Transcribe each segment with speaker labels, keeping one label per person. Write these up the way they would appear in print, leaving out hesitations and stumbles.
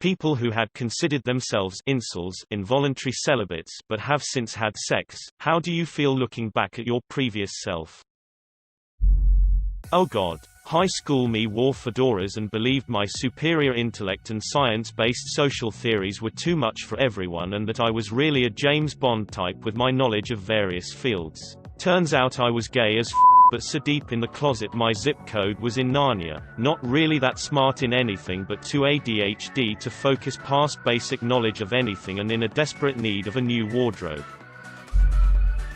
Speaker 1: People who had considered themselves incels, involuntary celibates, but have since had sex. How do you feel looking back at your previous self? Oh God. High school me wore fedoras and believed my superior intellect and science-based social theories were too much for everyone and that I was really a James Bond type with my knowledge of various fields. Turns out I was gay as but so deep in the closet my zip code was in Narnia. Not really that smart in anything but too ADHD to focus past basic knowledge of anything and in a desperate need of a new wardrobe.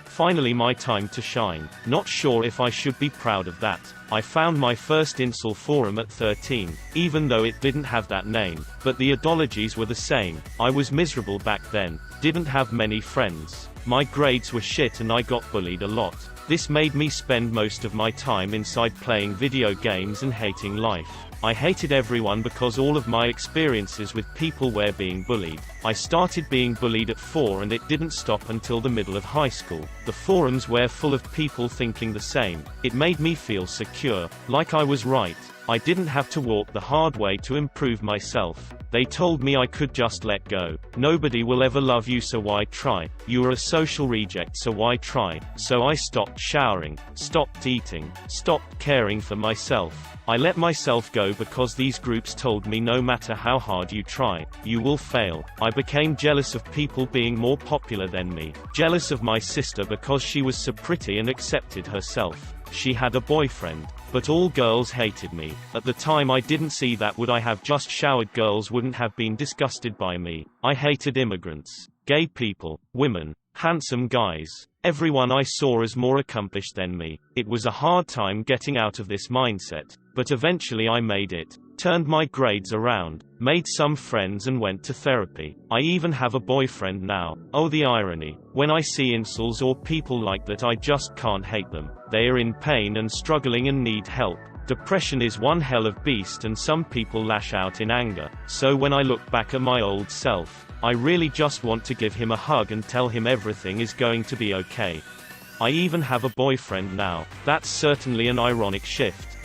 Speaker 1: Finally my time to shine. Not sure if I should be proud of that. I found my first incel forum at 13, even though it didn't have that name, but the ideologies were the same. I was miserable back then, didn't have many friends. My grades were shit and I got bullied a lot. This made me spend most of my time inside playing video games and hating life. I hated everyone because all of my experiences with people were being bullied. I started being bullied at 4 and it didn't stop until the middle of high school. The forums were full of people thinking the same. It made me feel secure, like I was right. I didn't have to walk the hard way to improve myself. They told me I could just let go. Nobody will ever love you, so why try? You are a social reject, so why try? So I stopped showering, stopped eating, stopped caring for myself. I let myself go because these groups told me no matter how hard you try, you will fail. I became jealous of people being more popular than me. Jealous of my sister because she was so pretty and accepted herself. She had a boyfriend. But all girls hated me. At the time I didn't see that. Would I have just showered, girls wouldn't have been disgusted by me. I hated immigrants, gay people, women, handsome guys, everyone I saw as more accomplished than me. It was a hard time getting out of this mindset, but eventually I made it. Turned my grades around, made some friends and went to therapy. I even have a boyfriend now. Oh, the irony. When I see incels or people like that, I just can't hate them. They are in pain and struggling and need help. Depression is one hell of beast and some people lash out in anger. So when I look back at my old self, I really just want to give him a hug and tell him everything is going to be okay. I even have a boyfriend now. That's certainly an ironic shift.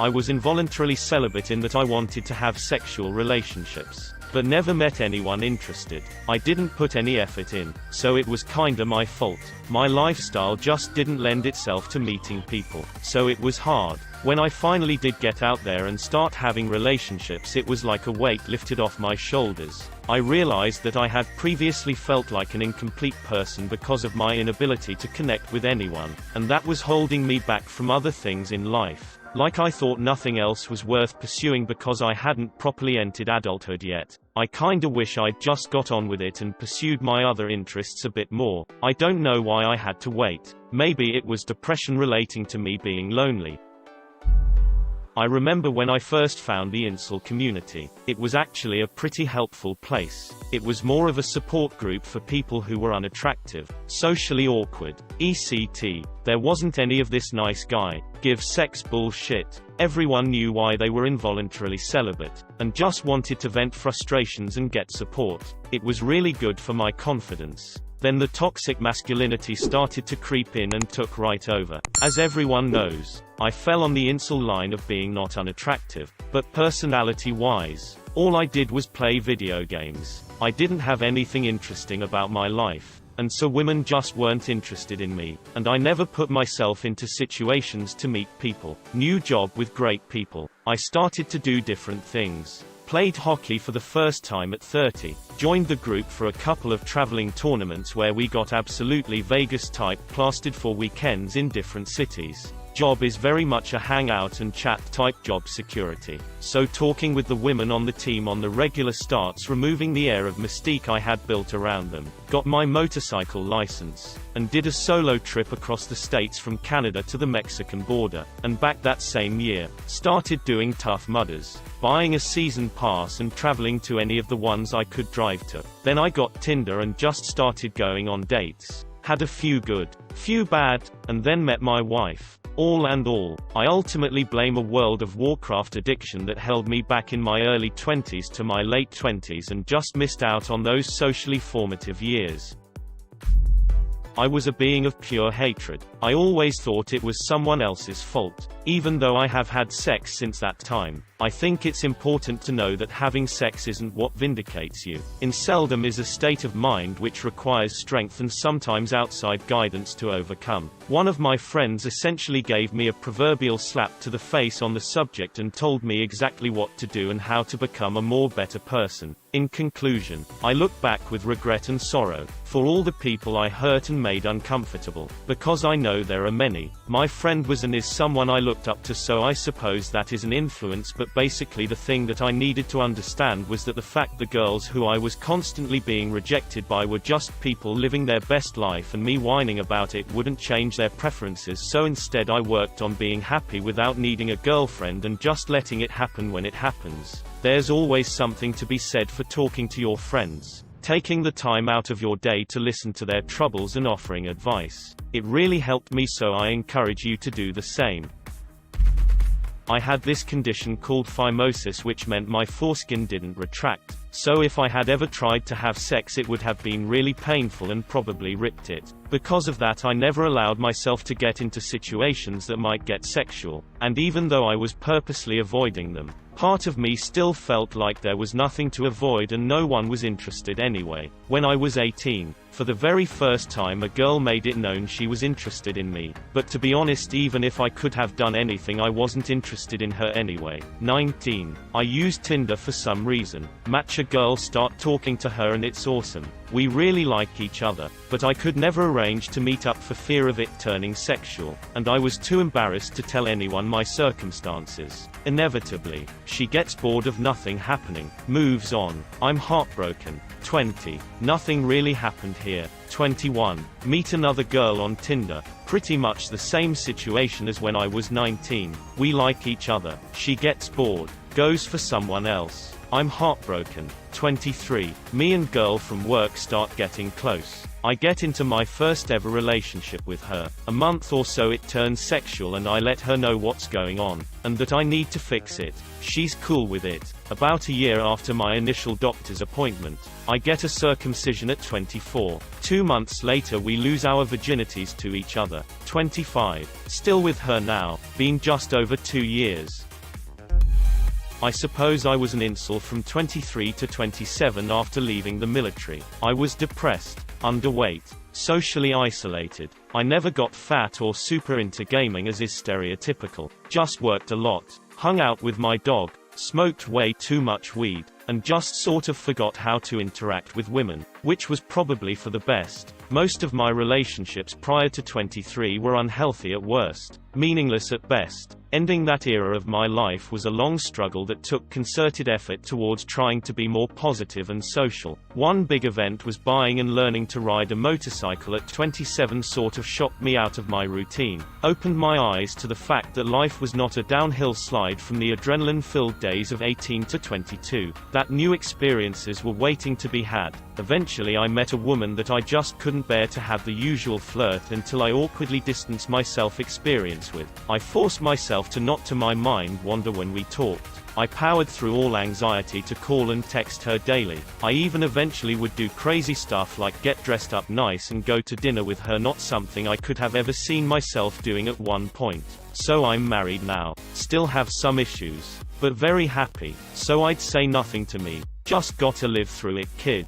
Speaker 1: I was involuntarily celibate in that I wanted to have sexual relationships, but never met anyone interested. I didn't put any effort in, so it was kinda my fault. My lifestyle just didn't lend itself to meeting people, so it was hard. When I finally did get out there and start having relationships, it was like a weight lifted off my shoulders. I realized that I had previously felt like an incomplete person because of my inability to connect with anyone, and that was holding me back from other things in life. Like I thought nothing else was worth pursuing because I hadn't properly entered adulthood yet. I kinda wish I'd just got on with it and pursued my other interests a bit more. I don't know why I had to wait. Maybe it was depression relating to me being lonely. I remember when I first found the incel community. It was actually a pretty helpful place. It was more of a support group for people who were unattractive, socially awkward, etc. There wasn't any of this nice guy, give sex bullshit. Everyone knew why they were involuntarily celibate, and just wanted to vent frustrations and get support. It was really good for my confidence. Then the toxic masculinity started to creep in and took right over. As everyone knows, I fell on the incel line of being not unattractive, but personality-wise, all I did was play video games. I didn't have anything interesting about my life, and so women just weren't interested in me, and I never put myself into situations to meet people. New job with great people. I started to do different things. Played hockey for the first time at 30, joined the group for a couple of traveling tournaments where we got absolutely Vegas-type plastered for weekends in different cities. Job is very much a hangout and chat type job, security. So talking with the women on the team on the regular starts removing the air of mystique I had built around them. Got my motorcycle license, and did a solo trip across the states from Canada to the Mexican border, and back that same year. Started doing Tough Mudders, buying a season pass and traveling to any of the ones I could drive to. Then I got Tinder and just started going on dates. Had a few good, few bad, and then met my wife. All and all, I ultimately blame a World of Warcraft addiction that held me back in my early 20s to my late 20s and just missed out on those socially formative years. I was a being of pure hatred. I always thought it was someone else's fault, even though I have had sex since that time. I think it's important to know that having sex isn't what vindicates you. Inceldom is a state of mind which requires strength and sometimes outside guidance to overcome. One of my friends essentially gave me a proverbial slap to the face on the subject and told me exactly what to do and how to become a more better person. In conclusion, I look back with regret and sorrow, for all the people I hurt and made uncomfortable. Because I know there are many. My friend was and is someone I looked up to, so I suppose that is an influence, but basically the thing that I needed to understand was that the fact the girls who I was constantly being rejected by were just people living their best life, and me whining about it wouldn't change their preferences, so instead I worked on being happy without needing a girlfriend and just letting it happen when it happens. There's always something to be said for talking to your friends, taking the time out of your day to listen to their troubles and offering advice. It really helped me, so I encourage you to do the same. I had this condition called phimosis, which meant my foreskin didn't retract, so if I had ever tried to have sex it would have been really painful and probably ripped it. Because of that I never allowed myself to get into situations that might get sexual, and even though I was purposely avoiding them, part of me still felt like there was nothing to avoid and no one was interested anyway. When I was 18, for the very first time a girl made it known she was interested in me, but to be honest, even if I could have done anything I wasn't interested in her anyway. 19. I used Tinder for some reason. Match a girl, start talking to her, and it's awesome. We really like each other, but I could never arrange to meet up for fear of it turning sexual, and I was too embarrassed to tell anyone my circumstances. Inevitably, she gets bored of nothing happening, moves on. I'm heartbroken. 20. Nothing really happened here. 21. Meet another girl on Tinder. Pretty much the same situation as when I was 19. We like each other. She gets bored, goes for someone else. I'm heartbroken. 23. Me and girl from work start getting close. I get into my first ever relationship with her. A month or so it turns sexual and I let her know what's going on, and that I need to fix it. She's cool with it. About a year after my initial doctor's appointment, I get a circumcision at 24. 2 months later we lose our virginities to each other. 25. Still with her now. Been just over 2 years. I suppose I was an incel from 23 to 27 after leaving the military. I was depressed, underweight, socially isolated. I never got fat or super into gaming as is stereotypical. Just worked a lot, hung out with my dog, smoked way too much weed, and just sort of forgot how to interact with women, which was probably for the best. Most of my relationships prior to 23 were unhealthy at worst, meaningless at best. Ending that era of my life was a long struggle that took concerted effort towards trying to be more positive and social. One big event was buying and learning to ride a motorcycle at 27. Sort of shocked me out of my routine, opened my eyes to the fact that life was not a downhill slide from the adrenaline-filled days of 18 to 22, that new experiences were waiting to be had. Eventually I met a woman that I just couldn't bear to have the usual flirt until I awkwardly distanced myself experience with. I forced myself to not to my mind wander when we talked. I powered through all anxiety to call and text her daily. I even eventually would do crazy stuff like get dressed up nice and go to dinner with her, not something I could have ever seen myself doing at one point. So I'm married now. Still have some issues, but very happy. So I'd say nothing to me. Just gotta live through it, kid.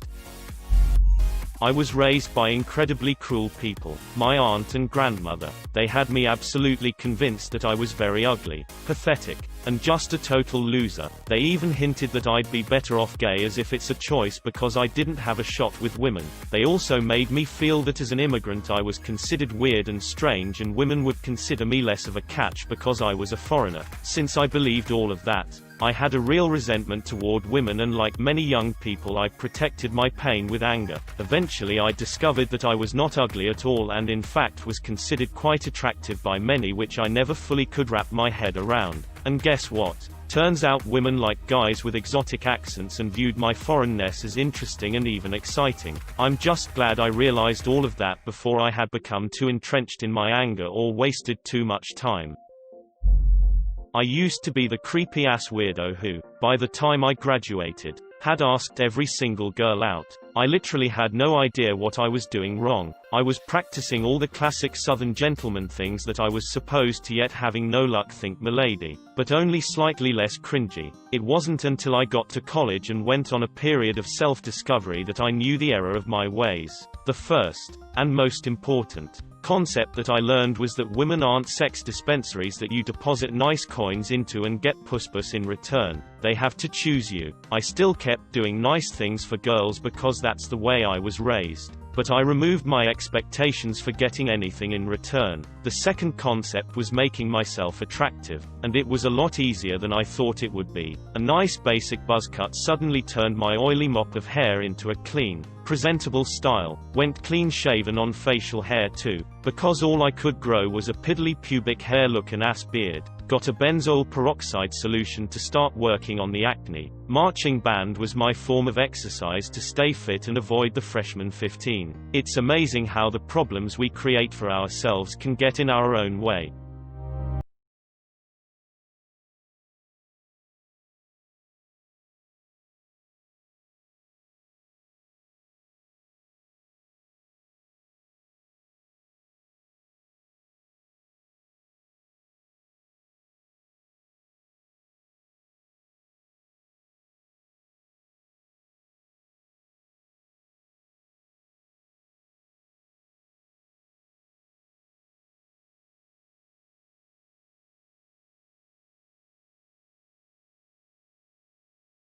Speaker 1: I was raised by incredibly cruel people. My aunt and grandmother. They had me absolutely convinced that I was very ugly, pathetic, and just a total loser. They even hinted that I'd be better off gay, as if it's a choice because I didn't have a shot with women. They also made me feel that as an immigrant I was considered weird and strange, and women would consider me less of a catch because I was a foreigner. Since I believed all of that, I had a real resentment toward women, and like many young people I protected my pain with anger. Eventually I discovered that I was not ugly at all, and in fact was considered quite attractive by many, which I never fully could wrap my head around. And guess what? Turns out women like guys with exotic accents and viewed my foreignness as interesting and even exciting. I'm just glad I realized all of that before I had become too entrenched in my anger or wasted too much time. I used to be the creepy-ass weirdo who, by the time I graduated, Had asked every single girl out. I literally had no idea what I was doing wrong. I was practicing all the classic southern gentleman things that I was supposed to, yet having no luck, think milady. But only slightly less cringy. It wasn't until I got to college and went on a period of self-discovery that I knew the error of my ways. The first, and most important, concept that I learned was that women aren't sex dispensaries that you deposit nice coins into and get puss in return. They have to choose you. I still kept doing nice things for girls because that's the way I was raised. But I removed my expectations for getting anything in return. The second concept was making myself attractive, and it was a lot easier than I thought it would be. A nice basic buzz cut suddenly turned my oily mop of hair into a clean, presentable style. Went clean shaven on facial hair too, because all I could grow was a piddly pubic hair look and ass beard. Got a benzoyl peroxide solution to start working on the acne. Marching band was my form of exercise to stay fit and avoid the freshman 15. It's amazing how the problems we create for ourselves can get in our own way.